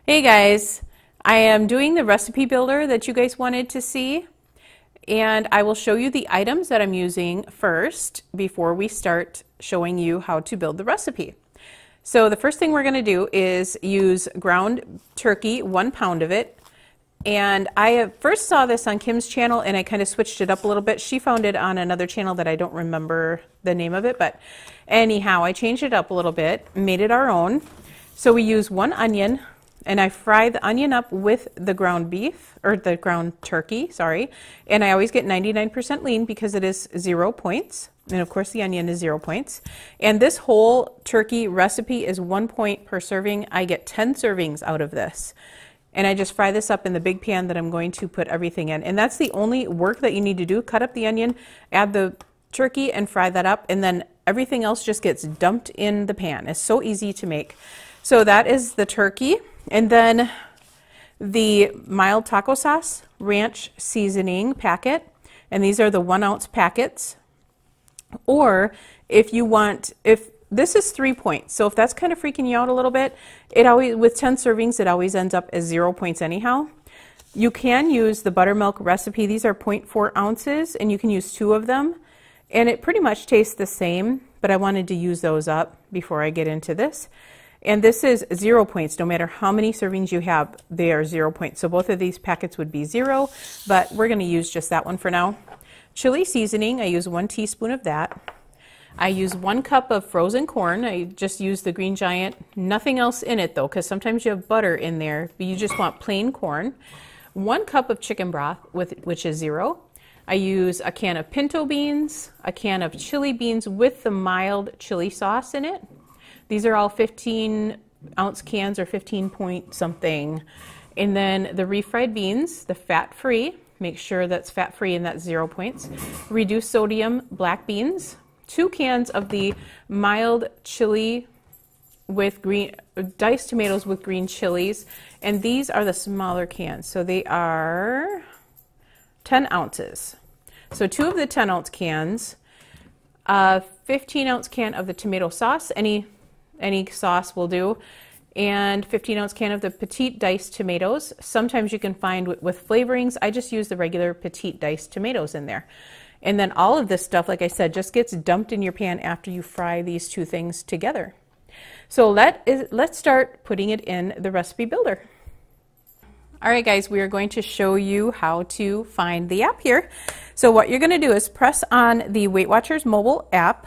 Hey guys, I am doing the recipe builder that you guys wanted to see, and I will show you the items that I'm using first before we start showing you how to build the recipe. So the first thing we're going to do is use ground turkey, 1 pound of it. And I first saw this on Kim's channel and I kind of switched it up a little bit. She found it on another channel that I don't remember the name of it, but anyhow, I changed it up a little bit, made it our own. So we use 1 onion, and I fry the onion up with the ground beef, or the ground turkey, sorry. And I always get 99% lean because it is 0 points. And of course the onion is 0 points. And this whole turkey recipe is 1 point per serving. I get 10 servings out of this. And I just fry this up in the big pan that I'm going to put everything in. And that's the only work that you need to do. Cut up the onion, add the turkey, and fry that up. And then everything else just gets dumped in the pan. It's so easy to make. So that is the turkey. And then the mild taco sauce, ranch seasoning packet. And these are the 1 ounce packets. Or if you want, if this is 3 points, so if that's kind of freaking you out a little bit, it always, with 10 servings, it always ends up as 0 points anyhow. You can use the buttermilk recipe. These are 0.4 ounces, and you can use 2 of them. And it pretty much tastes the same, but I wanted to use those up before I get into this. And this is 0 points. No matter how many servings you have, they are 0 points. So both of these packets would be 0, but we're going to use just that one for now. Chili seasoning, I use 1 teaspoon of that. I use 1 cup of frozen corn. I just use the Green Giant. Nothing else in it though, because sometimes you have butter in there, but you just want plain corn. 1 cup of chicken broth, which is 0. I use a can of pinto beans, a can of chili beans with the mild chili sauce in it. These are all 15 ounce cans or 15 point something. And then the refried beans, the fat-free, make sure that's fat-free and that's 0 points. Reduced sodium black beans, 2 cans of the mild chili with diced tomatoes with green chilies. And these are the smaller cans. So they are 10 ounces. So 2 of the 10 ounce cans, 15 ounce can of the tomato sauce, any sauce will do, and 15 ounce can of the petite diced tomatoes. Sometimes you can find with flavorings, I just use the regular petite diced tomatoes in there. And then all of this stuff, like I said, just gets dumped in your pan after you fry these 2 things together. So let's start putting it in the recipe builder. All right guys, we are going to show you how to find the app here. So what you're going to do is press on the Weight Watchers mobile app.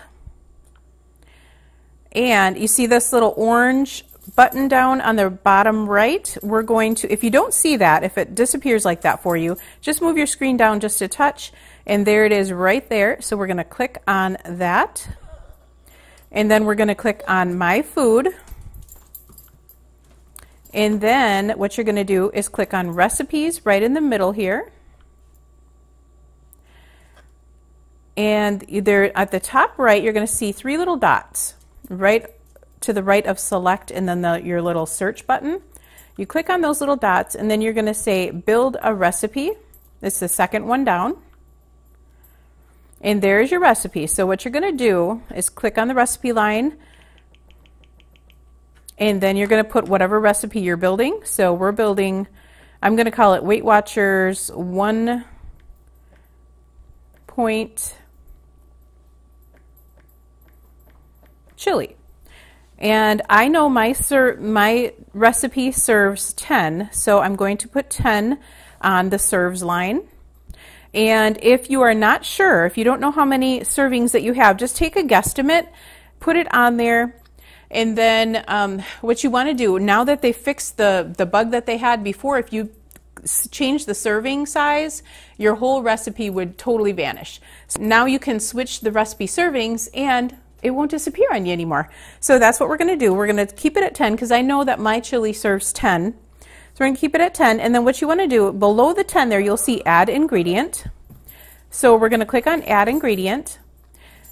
And you see this little orange button down on the bottom right. We're going to, if you don't see that, if it disappears like that for you, just move your screen down just a touch, and there it is right there. So we're going to click on that, and then we're going to click on My Food, and then what you're going to do is click on Recipes right in the middle here. And there at the top right, you're going to see 3 little dots right to the right of select, and then your little search button. You click on those little dots, and then you're going to say build a recipe. It's the second one down. And there's your recipe. So what you're going to do is click on the recipe line, and then you're going to put whatever recipe you're building. So we're building, I'm going to call it Weight Watchers 1 point chili. And I know my recipe serves 10, so I'm going to put 10 on the serves line. And if you are not sure, if you don't know how many servings that you have, just take a guesstimate, put it on there, and then what you want to do, now that they fixed the bug that they had before, if you change the serving size, your whole recipe would totally vanish. So now you can switch the recipe servings and it won't disappear on you anymore. So that's what we're going to do. We're going to keep it at 10 because I know that my chili serves 10. So we're going to keep it at 10, and then what you want to do, below the 10 there, you'll see Add Ingredient. So we're going to click on Add Ingredient,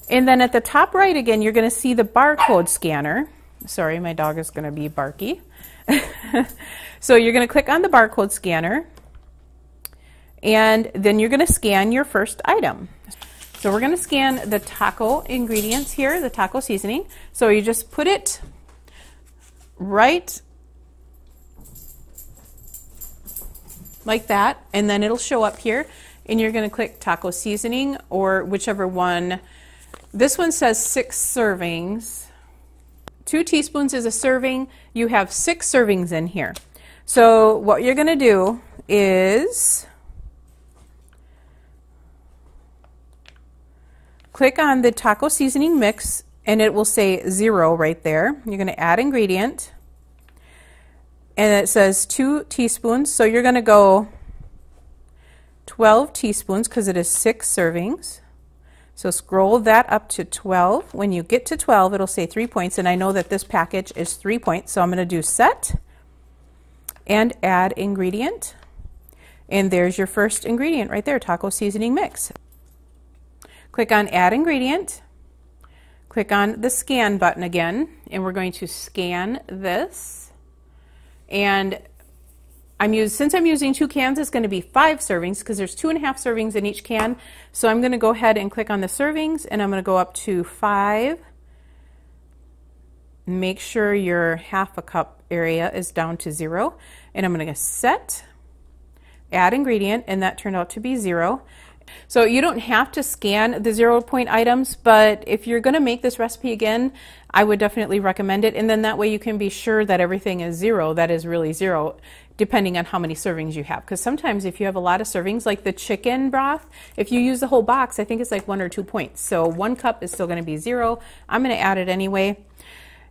and then at the top right again, you're going to see the barcode scanner. Sorry, my dog is going to be barky. So you're going to click on the barcode scanner, And then you're going to scan your first item. So we're going to scan the taco ingredients here, the taco seasoning. So you just put it right like that, and then it'll show up here, and you're going to click taco seasoning or whichever one. This one says 6 servings. 2 teaspoons is a serving. You have 6 servings in here. So what you're going to do is click on the taco seasoning mix, and it will say 0 right there. You're going to add ingredient, and it says 2 teaspoons. So you're going to go 12 teaspoons because it is 6 servings. So scroll that up to 12. When you get to 12, it'll say 3 points, and I know that this package is 3 points, so I'm going to do set and add ingredient. And there's your first ingredient right there, taco seasoning mix. Click on add ingredient. Click on the scan button again, and we're going to scan this. And since I'm using 2 cans, it's going to be 5 servings because there's 2.5 servings in each can. So I'm going to go ahead and click on the servings, and I'm going to go up to 5. Make sure your half a cup area is down to 0. And I'm going to set, add ingredient, and that turned out to be 0. So you don't have to scan the 0 point items, but if you're going to make this recipe again, I would definitely recommend it. And then that way you can be sure that everything is 0, that is really 0, depending on how many servings you have. Because sometimes if you have a lot of servings, like the chicken broth, if you use the whole box, I think it's like 1 or 2 points. So 1 cup is still going to be 0. I'm going to add it anyway.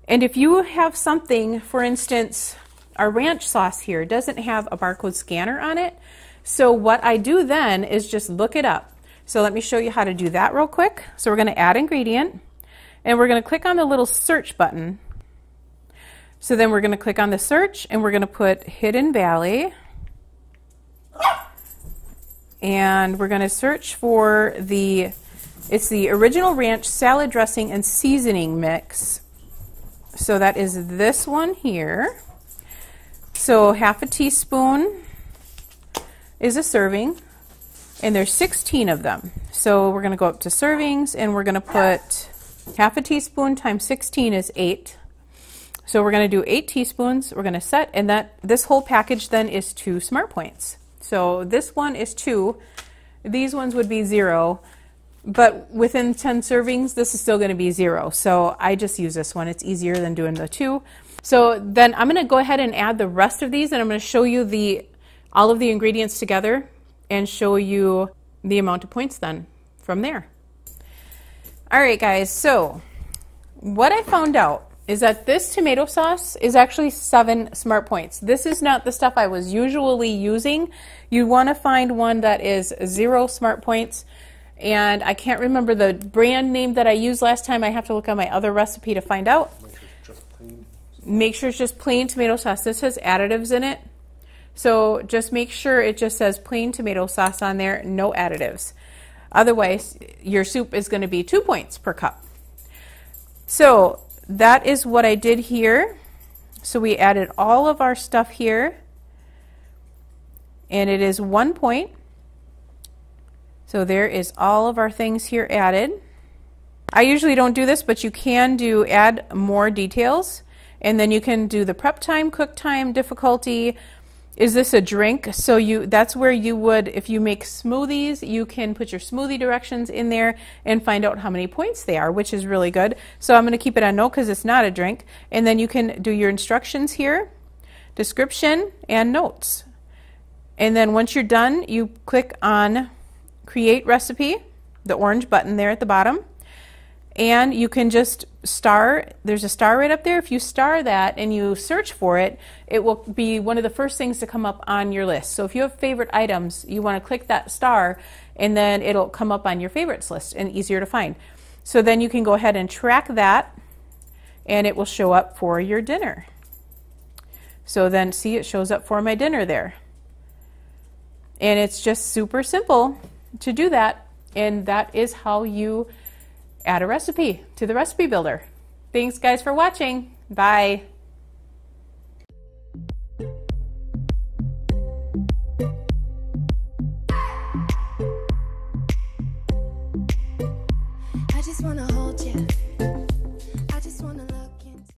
And if you have something, for instance, our ranch sauce here doesn't have a barcode scanner on it. So what I do then is just look it up. So let me show you how to do that real quick. So we're going to add ingredient, and we're going to click on the little search button. So then we're going to click on the search, and we're going to put Hidden Valley. And we're going to search for it's the original ranch salad dressing and seasoning mix. So that is this one here. So half a teaspoon is a serving, and there's 16 of them. So we're going to go up to servings, and we're going to put half a teaspoon times 16 is 8. So we're going to do 8 teaspoons. We're going to set, and this whole package then is 2 smart points. So this one is 2. These ones would be 0, but within 10 servings, this is still going to be 0. So I just use this one. It's easier than doing the 2. So then I'm going to go ahead and add the rest of these, and I'm going to show you all of the ingredients together and show you the amount of points then from there. All right, guys, so what I found out is that this tomato sauce is actually 7 smart points. This is not the stuff I was usually using. You want to find one that is 0 smart points, and I can't remember the brand name that I used last time. I have to look on my other recipe to find out. Make sure it's just plain tomato sauce. This has additives in it. So just make sure it just says plain tomato sauce on there, no additives. Otherwise, your soup is going to be 2 points per cup. So that is what I did here. So we added all of our stuff here, and it is 1 point. So there is all of our things here added. I usually don't do this, but you can add more details, and then you can do the prep time, cook time, difficulty. Is this a drink? So that's where you would, if you make smoothies, you can put your smoothie directions in there and find out how many points they are, which is really good. So I'm going to keep it on no because it's not a drink. And then you can do your instructions here, description, and notes. And then once you're done, you click on Create Recipe, the orange button there at the bottom. And you can just star, there's a star right up there. If you star that and you search for it, it will be one of the first things to come up on your list. So if you have favorite items, you want to click that star, and then it'll come up on your favorites list and easier to find. So then you can go ahead and track that, and it will show up for your dinner. So then see, it shows up for my dinner there. And it's just super simple to do that, and that is how you add a recipe to the recipe builder. Thanks guys for watching. Bye. I just wanna hold you.